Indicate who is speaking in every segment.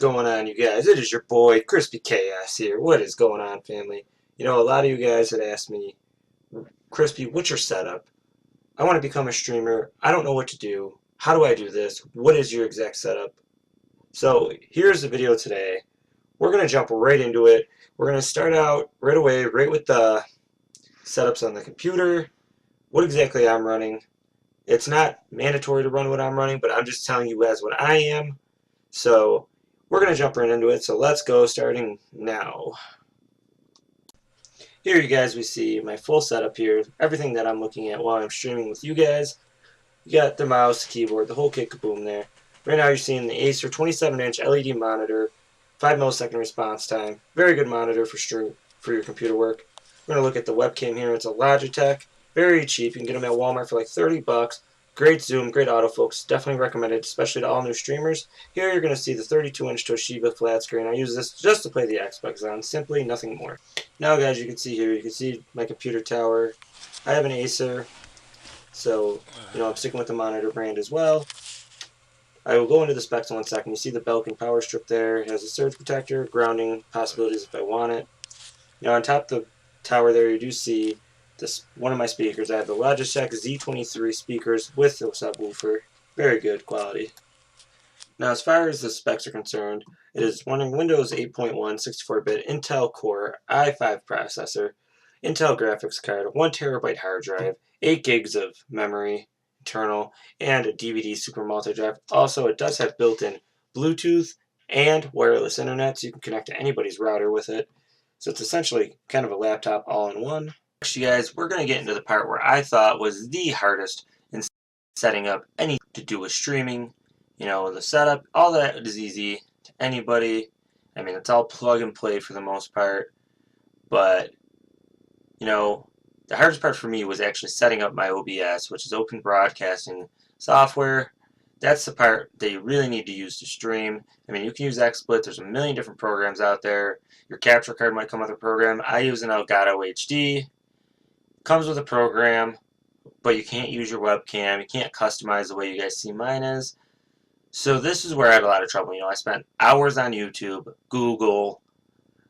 Speaker 1: going on, you guys? It is your boy, Crispy Chaos here. What is going on, family? You know, a lot of you guys had asked me, Crispy, what's your setup? I want to become a streamer. I don't know what to do. How do I do this? What is your exact setup? So, here's the video today. We're going to jump right into it. We're going to start out right away, right with the setups on the computer, what exactly I'm running. It's not mandatory to run what I'm running, but I'm just telling you guys what I am. So, we're going to jump right into it, so let's go, starting now. Here you guys, we see my full setup here, everything that I'm looking at while I'm streaming with you guys. You got the mouse, keyboard, the whole kit kaboom there. Right now you're seeing the Acer 27-inch LED monitor, 5 millisecond response time. Very good monitor for your computer work. We're going to look at the webcam here. It's a Logitech, very cheap. You can get them at Walmart for like 30 bucks. Great zoom, great autofocus, definitely recommended, especially to all new streamers. Here you're going to see the 32-inch Toshiba flat screen. I use this just to play the Xbox on, simply nothing more. Now guys, you can see here, you can see my computer tower. I have an Acer, so I'm sticking with the monitor brand as well. I will go into the specs in 1 second. You see the Belkin power strip there. It has a surge protector, grounding possibilities if I want it. Now on top of the tower there, you do see this one of my speakers. I have the Logitech Z23 speakers with the subwoofer. Very good quality. Now as far as the specs are concerned, it is running Windows 8.1 64-bit Intel Core i5 processor, Intel graphics card, 1 terabyte hard drive, 8 gigs of memory internal, and a DVD super multi-drive. Also, it does have built-in Bluetooth and wireless internet, so you can connect to anybody's router with it. So it's essentially kind of a laptop all-in-one. Next, you guys, we're going to get into the part where I thought was the hardest in setting up anything to do with streaming. The setup, all that is easy to anybody. I mean, it's all plug and play for the most part. But, the hardest part for me was actually setting up my OBS, which is Open Broadcasting Software. That's the part that you really need to use to stream. I mean, you can use XSplit. There's a million different programs out there. Your capture card might come with a program. I use an Elgato HD. Comes with a program, but you can't use your webcam. You can't customize the way you guys see mine is. So this is where I had a lot of trouble. I spent hours on YouTube, Google,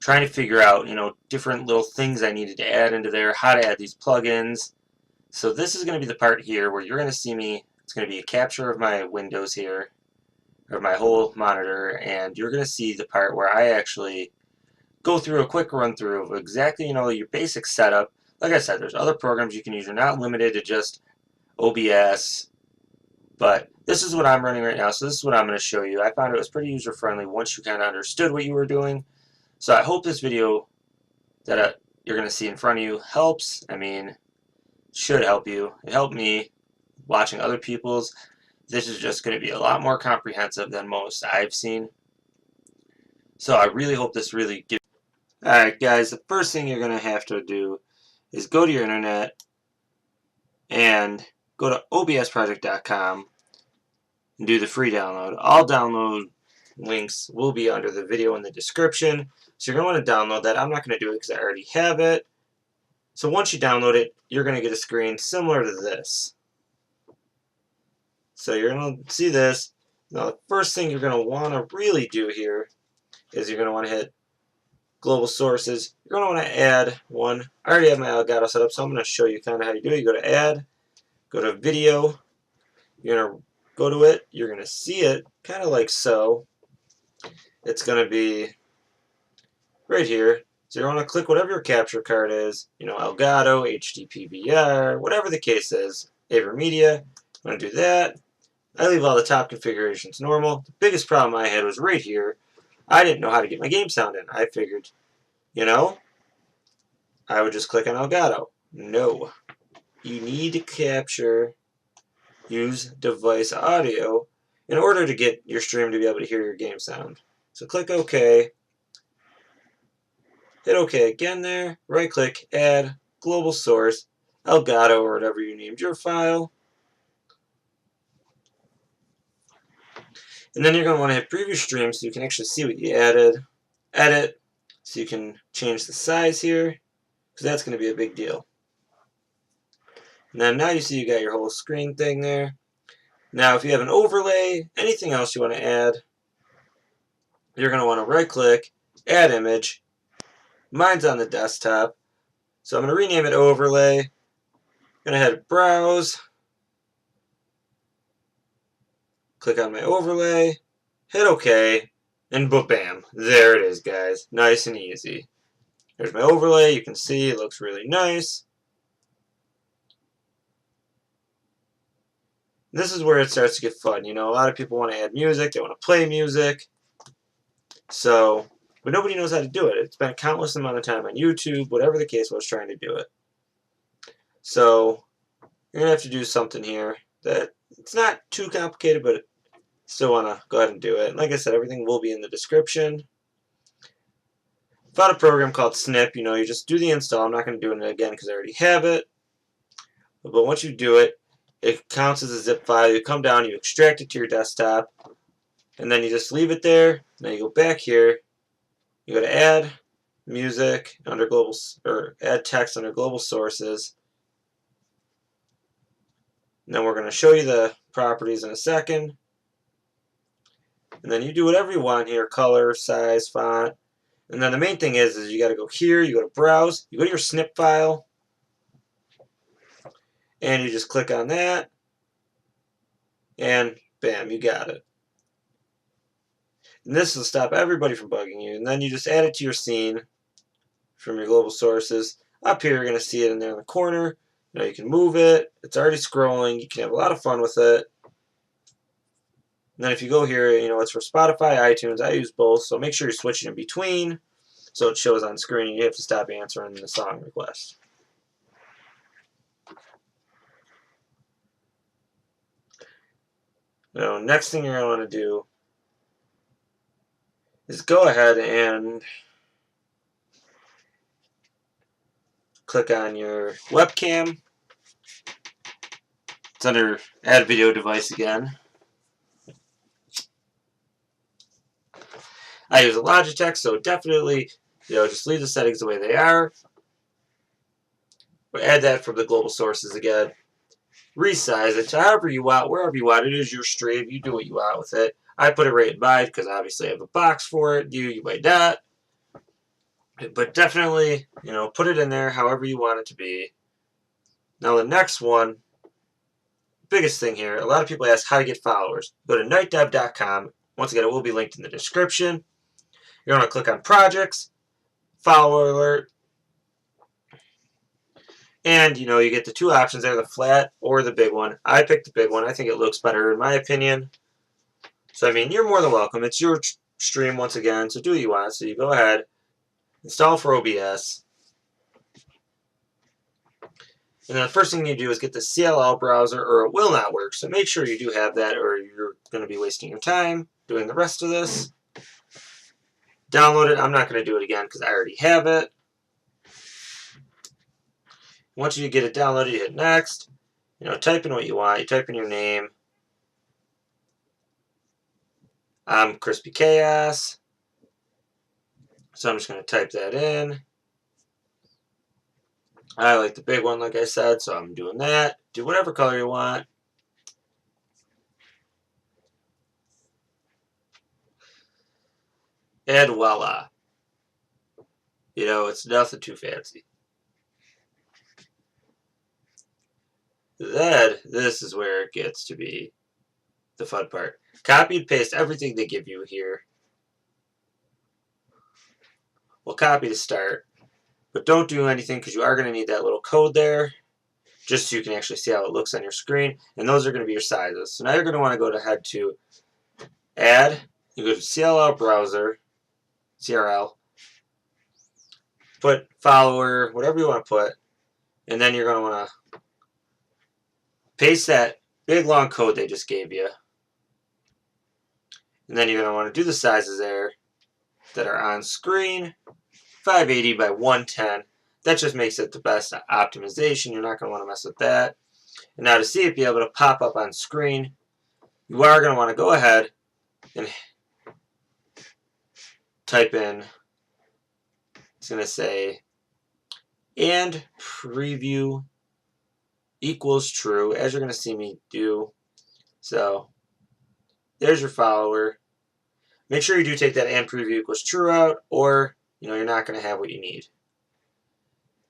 Speaker 1: trying to figure out, different little things I needed to add into there, how to add these plugins. So this is going to be the part here where you're going to see me. It's going to be a capture of my windows here, or my whole monitor, and you're going to see the part where I actually go through a quick run through of exactly, your basic setup. Like I said, there's other programs you can use. You're not limited to just OBS, but this is what I'm running right now, so this is what I'm going to show you. I found it was pretty user-friendly once you kind of understood what you were doing. So I hope this video that you're going to see in front of you helps. I mean, should help you. It helped me watching other people's. This is just going to be a lot more comprehensive than most I've seen. So I really hope this really gives. Alright guys, the first thing you're going to have to do is go to your internet and go to obsproject.com and do the free download. All download links will be under the video in the description. So you're going to want to download that. I'm not going to do it because I already have it. So once you download it, you're going to get a screen similar to this. So you're going to see this. Now the first thing you're going to want to really do here is you're going to want to hit global sources. You're going to want to add one. I already have my Elgato set up, so I'm going to show you kind of how you do it. You go to add, go to video, you're going to go to it, you're going to see it kind of like so. It's going to be right here. So you're going to click whatever your capture card is, Elgato, HD PVR, whatever the case is, AverMedia. I'm going to do that. I leave all the top configurations normal. The biggest problem I had was right here. I didn't know how to get my game sound in. I figured, I would just click on Elgato. No. You need to capture, use device audio in order to get your stream to be able to hear your game sound. So click OK. Hit OK again there. Right click, add, global source, Elgato or whatever you named your file. And then you're going to want to hit preview stream so you can actually see what you added. Edit, so you can change the size here, because that's going to be a big deal. And then now you see you got your whole screen thing there. Now if you have an overlay, anything else you want to add, you're going to want to right click, add image. Mine's on the desktop, so I'm going to rename it overlay. I'm going to head browse, click on my overlay, hit OK, and bam, there it is, guys. Nice and easy. There's my overlay. You can see it looks really nice. This is where it starts to get fun. You know, a lot of people want to add music. They want to play music. So, but nobody knows how to do it. It's been a countless amount of time on YouTube, whatever the case was, trying to do it. So, you're going to have to do something here that it's not too complicated, but still want to go ahead and do it. And like I said, everything will be in the description. Found a program called Snip. You know, you just do the install. I'm not going to do it again because I already have it. But once you do it, it counts as a zip file. You come down, you extract it to your desktop, and then you just leave it there. Now you go back here, you go to add music under global, or add text under global sources. And then we're going to show you the properties in a second. And then you do whatever you want here, color, size, font. And then the main thing is you got to go here, you go to browse, you go to your snip file, and you just click on that, and bam, you got it. And this will stop everybody from bugging you. And then you just add it to your scene from your global sources. Up here, you're going to see it in there in the corner. You know, you can move it. It's already scrolling. You can have a lot of fun with it. And then if you go here, you know, it's for Spotify, iTunes. I use both, so make sure you're switching in between so it shows on screen. You have to stop answering the song request. Now, next thing you're going to want to do is go ahead and click on your webcam. It's under Add Video Device again. I use a Logitech, so definitely, you know, just leave the settings the way they are. But add that from the global sources again. Resize it to however you want, wherever you want. It is your stream. You do what you want with it. I put it right in mine because obviously I have a box for it. You might not. But definitely, you know, put it in there however you want it to be. Now the next one, biggest thing here, a lot of people ask how to get followers. Go to nightdev.com. Once again, it will be linked in the description. You're going to click on projects, follower alert, and you know, you get the two options there, the flat or the big one. I picked the big one. I think it looks better in my opinion. So I mean, you're more than welcome. It's your stream once again, so do what you want. So you go ahead, install for OBS. And then the first thing you do is get the CLL browser or it will not work. So make sure you do have that or you're going to be wasting your time doing the rest of this. Download it. I'm not going to do it again because I already have it. Once you get it downloaded, you hit next. You know, type in what you want. You type in your name. I'm Crispy Chaos. So I'm just going to type that in. I like the big one, like I said, so I'm doing that. Do whatever color you want. And voila. You know, it's nothing too fancy. Then, this is where it gets to be the fun part. Copy and paste everything they give you here. We'll copy to start, but don't do anything because you are going to need that little code there just so you can actually see how it looks on your screen. And those are going to be your sizes. So now you're going to want to go ahead to Add. You go to CLL browser, CRL, put follower, whatever you want to put, and then you're going to want to paste that big long code they just gave you. And then you're going to want to do the sizes there that are on screen, 580 by 110. That just makes it the best optimization. You're not going to want to mess with that. And now to see it be able to pop up on screen, you are going to want to go ahead and type in, it's going to say, and preview equals true, as you're going to see me do. So there's your follower. Make sure you do take that and preview equals true out, or you're not going to have what you need.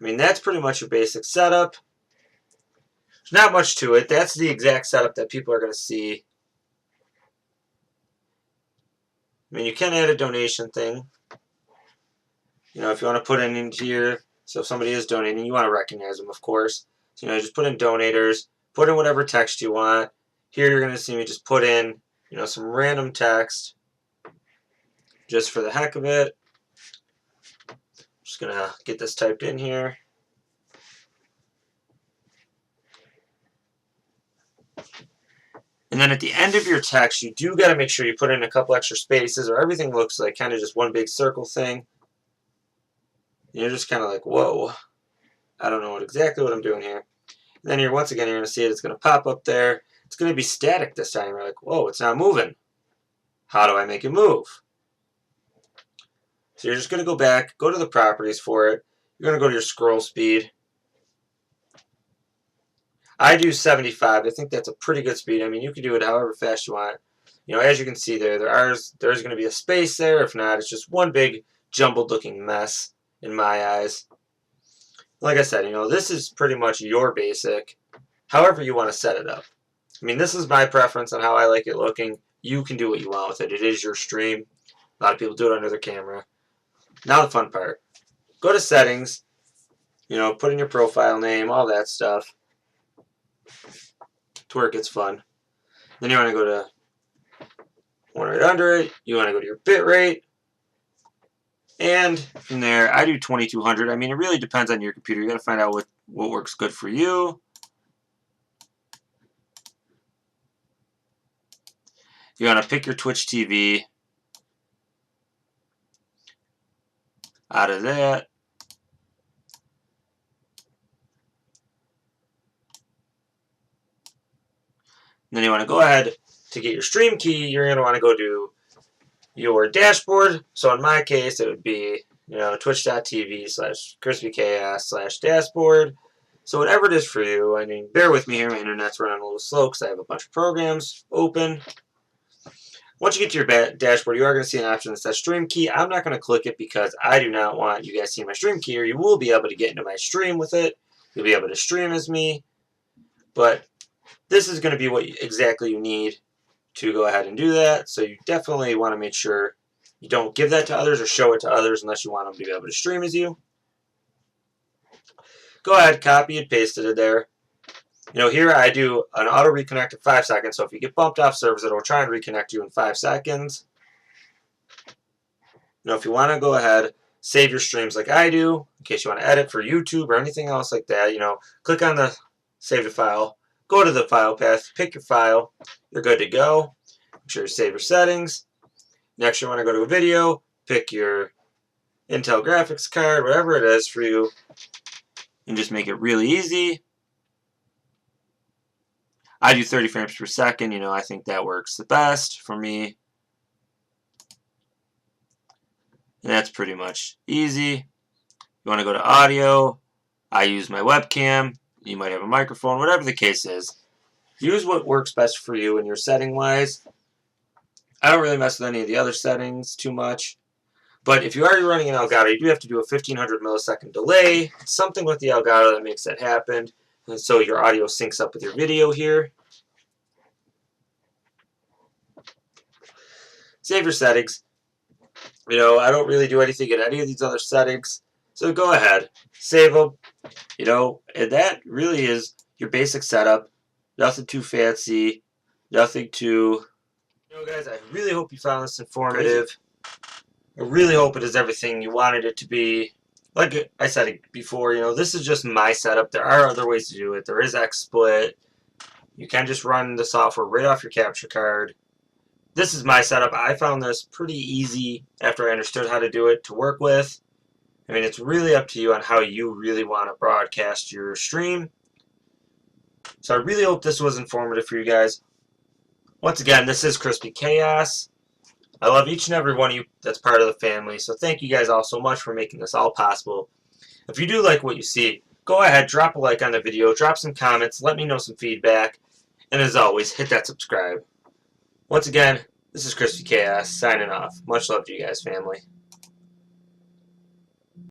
Speaker 1: I mean, that's pretty much your basic setup. There's not much to it. That's the exact setup that people are going to see. I mean, you can add a donation thing. If you want to put it into here, so if somebody is donating, you want to recognize them, of course. So, just put in donators, put in whatever text you want. Here you're going to see me just put in, some random text just for the heck of it. Just going to get this typed in here. And then at the end of your text, you do got to make sure you put in a couple extra spaces, or everything looks like kind of just one big circle thing. And you're just kind of like, whoa, I don't know exactly what I'm doing here. And then once again, you're going to see it. It's going to pop up there. It's going to be static this time. You're like, whoa, it's not moving. How do I make it move? So you're just going to go back, go to the properties for it. You're going to go to your scroll speed. I do 75. I think that's a pretty good speed. I mean, you can do it however fast you want. As you can see there's going to be a space there. If not, it's just one big jumbled looking mess in my eyes. Like I said, this is pretty much your basic, however you want to set it up. I mean, this is my preference on how I like it looking. You can do what you want with it. It is your stream. A lot of people do it under their camera. Now the fun part. Go to settings, put in your profile name, all that stuff. To where it gets fun. Then you want to go to one right under it. You want to go to your bit rate. And from there, I do 2200. I mean, it really depends on your computer. You got to find out what works good for you. You want to pick your Twitch TV out of that. And then you want to go ahead to get your stream key. You're going to want to go to your dashboard. So in my case, it would be twitch.tv/crispychaos/dashboard. So whatever it is for you. I mean, bear with me here. My internet's running a little slow because I have a bunch of programs open. Once you get to your dashboard, you are going to see an option that says stream key. I'm not going to click it because I do not want you guys seeing my stream key, or you will be able to get into my stream with it. You'll be able to stream as me. But this is going to be what exactly you need to go ahead and do that. So you definitely want to make sure you don't give that to others or show it to others unless you want them to be able to stream as you. Go ahead, copy and paste it in there. Here I do an auto reconnect in 5 seconds. So if you get bumped off servers, it'll try and reconnect you in 5 seconds. If you want to go ahead, save your streams like I do, in case you want to edit for YouTube or anything else like that, click on the save the file, go to the file path, pick your file, you're good to go. Make sure you save your settings. Next, you want to go to a video, pick your Intel graphics card, whatever it is for you, and just make it really easy. I do 30 frames per second. I think that works the best for me. And that's pretty much easy. You want to go to audio. I use my webcam. You might have a microphone, whatever the case is. Use what works best for you in your setting wise. I don't really mess with any of the other settings too much. But if you are running an Elgato, you do have to do a 1500 millisecond delay. Something with the Elgato that makes that happen. And so your audio syncs up with your video here. Save your settings. I don't really do anything in any of these other settings. So go ahead, save them. And that really is your basic setup. Nothing too fancy. Nothing too... guys, I really hope you found this informative. I really hope it is everything you wanted it to be. Like I said before, this is just my setup. There are other ways to do it. There is XSplit. You can just run the software right off your capture card. This is my setup. I found this pretty easy after I understood how to do it to work with. I mean, it's really up to you on how you really want to broadcast your stream. So I really hope this was informative for you guys. Once again, this is Crispy Chaos. I love each and every one of you that's part of the family. So thank you guys all so much for making this all possible. If you do like what you see, go ahead, drop a like on the video, drop some comments, let me know some feedback. And as always, hit that subscribe. Once again, This is Crispy Chaos signing off. Much love to you guys, family.